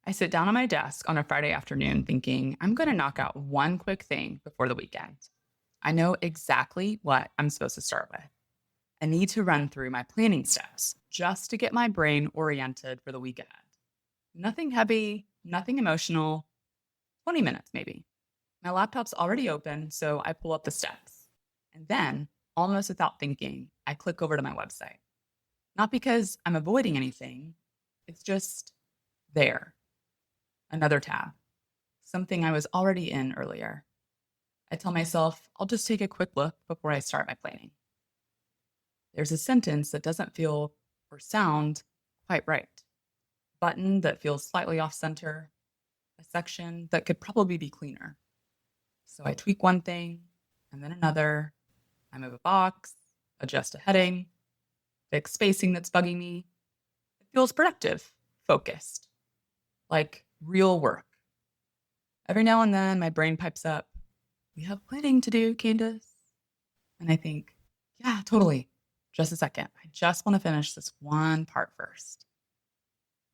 I sit down on my desk on a Friday afternoon thinking, I'm going to knock out one quick thing before the weekend. I know exactly what I'm supposed to start with. I need to run through my planning steps just to get my brain oriented for the weekend. Nothing heavy, nothing emotional, 20 minutes maybe. My laptop's already open, so I pull up the steps. And then, almost without thinking, I click over to my website. Not because I'm avoiding anything, it's just there. Another tab, something I was already in earlier. I tell myself I'll just take a quick look before I start my planning. There's a sentence that doesn't feel or sound quite right, button that feels slightly off center, a section that could probably be cleaner. So I tweak one thing and then another. I move a box, adjust a heading, fix spacing that's bugging me. It feels productive, focused, like real work. Every now and then, my brain pipes up, "We have planning to do, Candace." And I think, yeah, totally. Just a second. I just want to finish this one part first.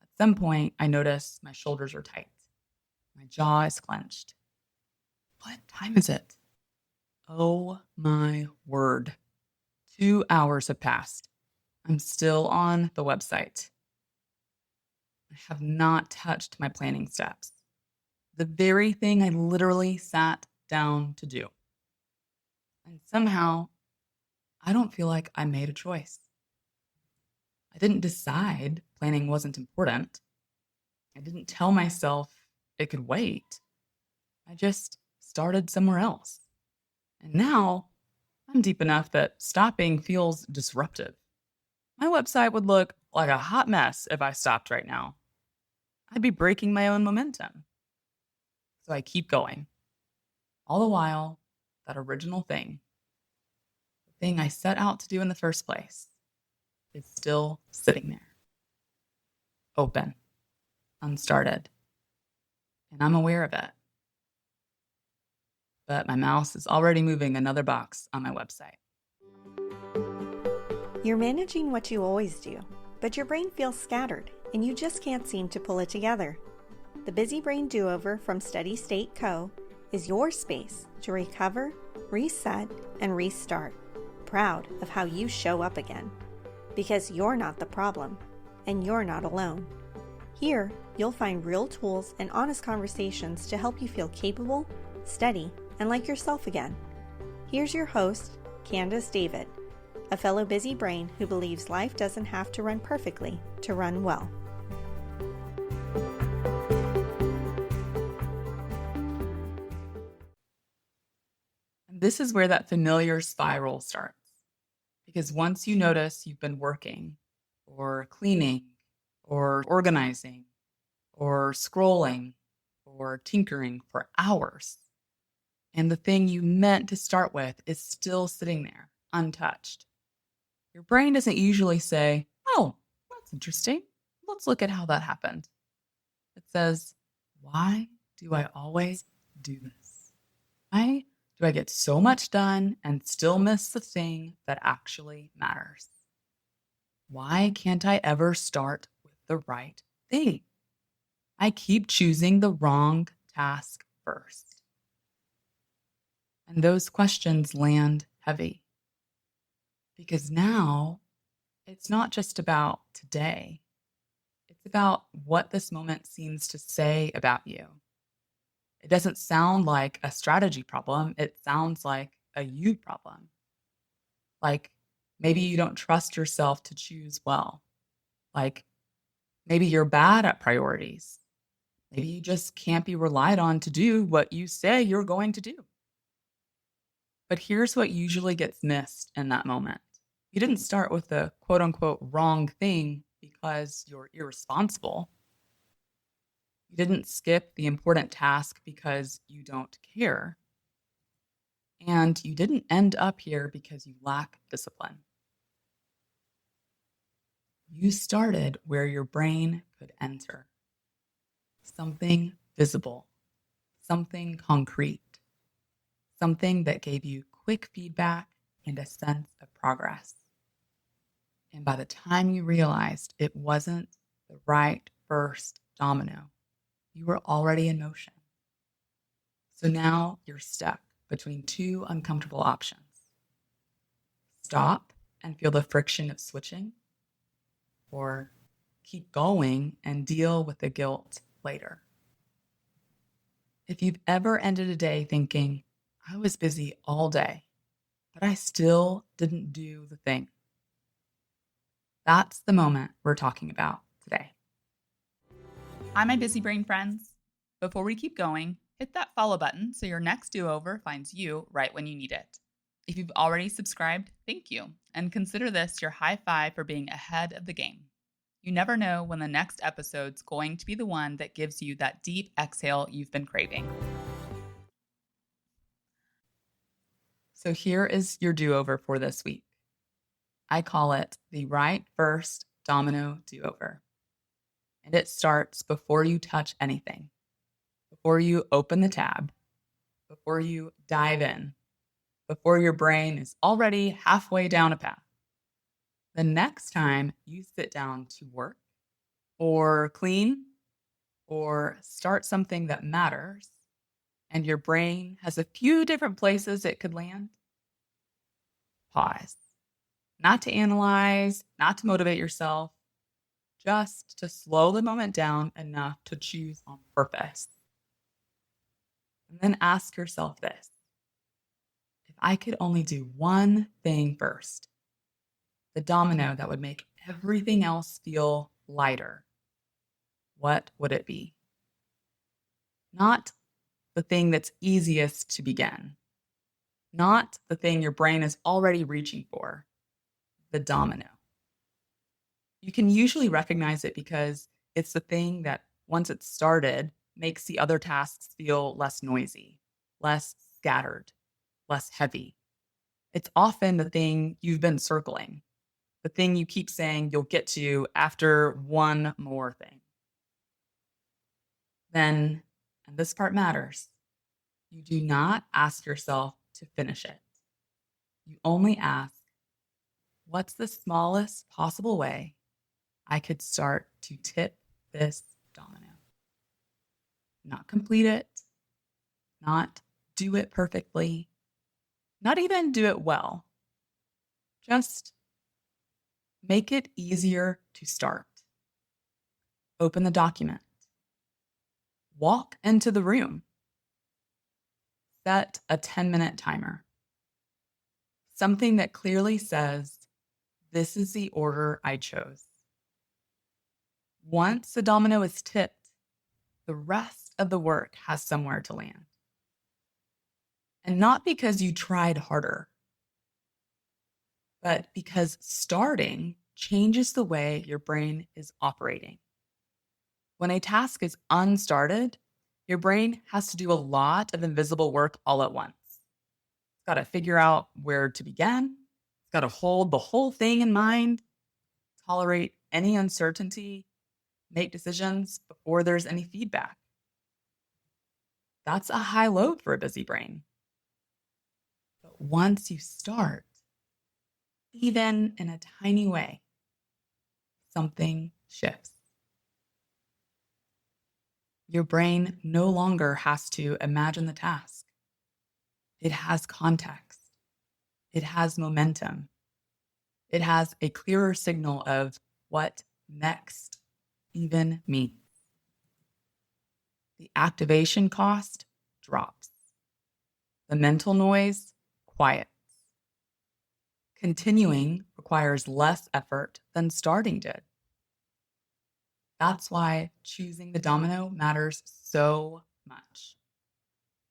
At some point, I notice my shoulders are tight. My jaw is clenched. What time is it? Oh my word. 2 hours have passed. I'm still on the website. I have not touched my planning steps. The very thing I literally sat down to do. And somehow, I don't feel like I made a choice. I didn't decide planning wasn't important. I didn't tell myself it could wait. I just started somewhere else. And now I'm deep enough that stopping feels disruptive. My website would look like a hot mess if I stopped right now. I'd be breaking my own momentum. So I keep going. All the while, that original thing, the thing I set out to do in the first place, is still sitting there, open, unstarted. And I'm aware of it. But my mouse is already moving another box on my website. You're managing what you always do, but your brain feels scattered and you just can't seem to pull it together. The Busy Brain Do-Over from Steady State Co. is your space to recover, reset, and restart, proud of how you show up again. Because you're not the problem, and you're not alone. Here, you'll find real tools and honest conversations to help you feel capable, steady, and like yourself again. Here's your host, Candace David, a fellow busy brain who believes life doesn't have to run perfectly to run well. And this is where that familiar spiral starts. Because once you notice you've been working, or cleaning, or organizing, or scrolling, or tinkering for hours, and the thing you meant to start with is still sitting there, untouched, your brain doesn't usually say, "Oh, that's interesting. Let's look at how that happened." It says, "Why do I always do this? Why do I get so much done and still miss the thing that actually matters? Why can't I ever start with the right thing? I keep choosing the wrong task first." And those questions land heavy because now it's not just about today. It's about what this moment seems to say about you. It doesn't sound like a strategy problem. It sounds like a you problem. Like maybe you don't trust yourself to choose well. Like maybe you're bad at priorities. Maybe you just can't be relied on to do what you say you're going to do. But here's what usually gets missed in that moment. You didn't start with the quote unquote wrong thing because you're irresponsible. You didn't skip the important task because you don't care. And you didn't end up here because you lack discipline. You started where your brain could enter. Something visible, something concrete, something that gave you quick feedback and a sense of progress. And by the time you realized it wasn't the right first domino, You were already in motion. So now you're stuck between two uncomfortable options. Stop and feel the friction of switching, or keep going and deal with the guilt later. If you've ever ended a day thinking, I was busy all day, but I still didn't do the thing, that's the moment we're talking about today. Hi, my busy brain friends. Before we keep going, hit that follow button so your next do-over finds you right when you need it. If you've already subscribed, thank you, and consider this your high five for being ahead of the game. You never know when the next episode's going to be the one that gives you that deep exhale you've been craving. So here is your do-over for this week. I call it the right first domino do-over. And it starts before you touch anything, before you open the tab, before you dive in, before your brain is already halfway down a path. The next time you sit down to work or clean or start something that matters, and your brain has a few different places it could land, pause. Not to analyze, not to motivate yourself, just to slow the moment down enough to choose on purpose. And then ask yourself this: if I could only do one thing first, the domino that would make everything else feel lighter, what would it be? Not the thing that's easiest to begin, not the thing your brain is already reaching for, the domino. You can usually recognize it because it's the thing that, once it's started, makes the other tasks feel less noisy, less scattered, less heavy. It's often the thing you've been circling, the thing you keep saying you'll get to after one more thing. Then, and this part matters, you do not ask yourself to finish it. You only ask, what's the smallest possible way I could start to tip this domino? Not complete it, not do it perfectly, not even do it well. Just make it easier to start. Open the document. Walk into the room. Set a 10-minute timer. Something that clearly says, this is the order I chose. Once the domino is tipped, the rest of the work has somewhere to land. And not because you tried harder, but because starting changes the way your brain is operating. When a task is unstarted, your brain has to do a lot of invisible work all at once. It's got to figure out where to begin. It's got to hold the whole thing in mind, tolerate any uncertainty, make decisions before there's any feedback. That's a high load for a busy brain. But once you start, even in a tiny way, something shifts. Your brain no longer has to imagine the task. It has context. It has momentum. It has a clearer signal of what next even means. The activation cost drops. The mental noise quiets. Continuing requires less effort than starting did. That's why choosing the domino matters so much.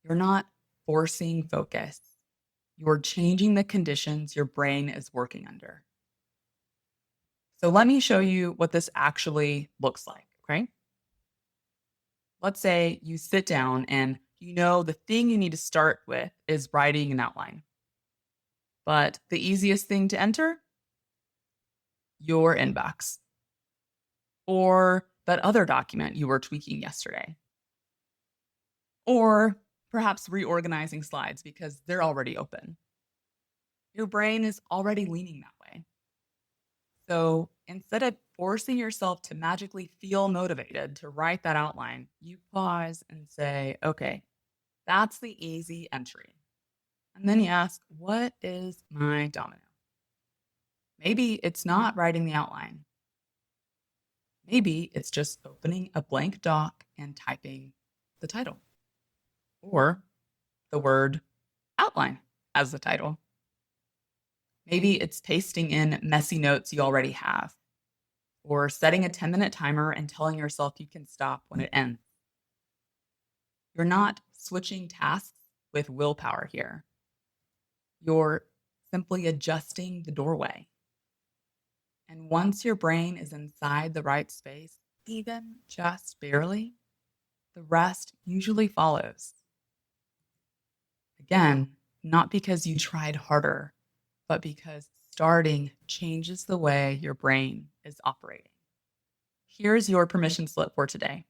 You're not forcing focus. You're changing the conditions your brain is working under. So let me show you what this actually looks like, okay? Let's say you sit down and you know the thing you need to start with is writing an outline. But the easiest thing to enter? Your inbox. Or that other document you were tweaking yesterday. Or perhaps reorganizing slides because they're already open. Your brain is already leaning that way. So instead of forcing yourself to magically feel motivated to write that outline, you pause and say, okay, that's the easy entry. And then you ask, what is my domino? Maybe it's not writing the outline. Maybe it's just opening a blank doc and typing the title or the word outline as the title. Maybe it's pasting in messy notes you already have or setting a 10-minute timer and telling yourself you can stop when it ends. You're not switching tasks with willpower here. You're simply adjusting the doorway. And once your brain is inside the right space, even just barely, the rest usually follows. Again, not because you tried harder, but because starting changes the way your brain is operating. Here's your permission slip for today.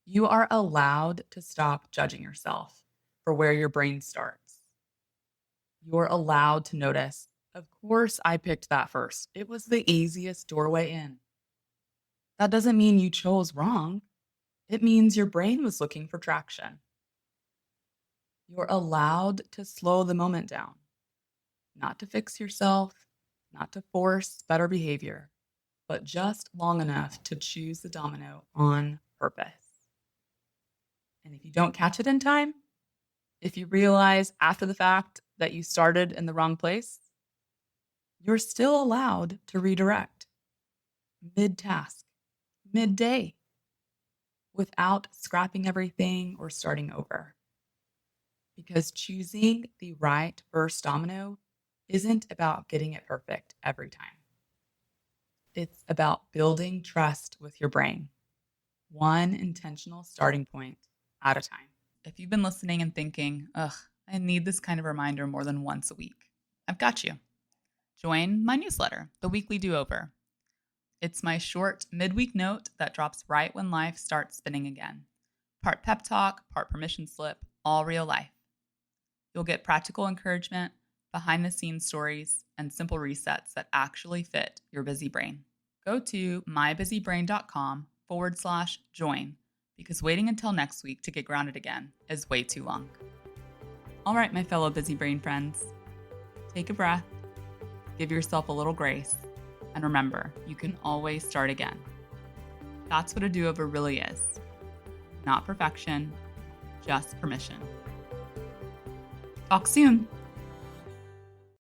You are allowed to stop judging yourself for where your brain starts. You're allowed to notice, of course, I picked that first. It was the easiest doorway in. That doesn't mean you chose wrong. It means your brain was looking for traction. You're allowed to slow the moment down, not to fix yourself, not to force better behavior, but just long enough to choose the domino on purpose. And if you don't catch it in time, if you realize after the fact that you started in the wrong place, you're still allowed to redirect mid-task, midday, without scrapping everything or starting over. Because choosing the right first domino isn't about getting it perfect every time. It's about building trust with your brain, one intentional starting point at a time. If you've been listening and thinking, ugh, I need this kind of reminder more than once a week, I've got you. Join my newsletter, The Weekly Do-Over. It's my short midweek note that drops right when life starts spinning again. Part pep talk, part permission slip, all real life. You'll get practical encouragement, behind-the-scenes stories, and simple resets that actually fit your busy brain. Go to mybusybrain.com/join because waiting until next week to get grounded again is way too long. All right, my fellow busy brain friends, take a breath, give yourself a little grace, and remember, you can always start again. That's what a do-over really is. Not perfection, just permission. Talk soon.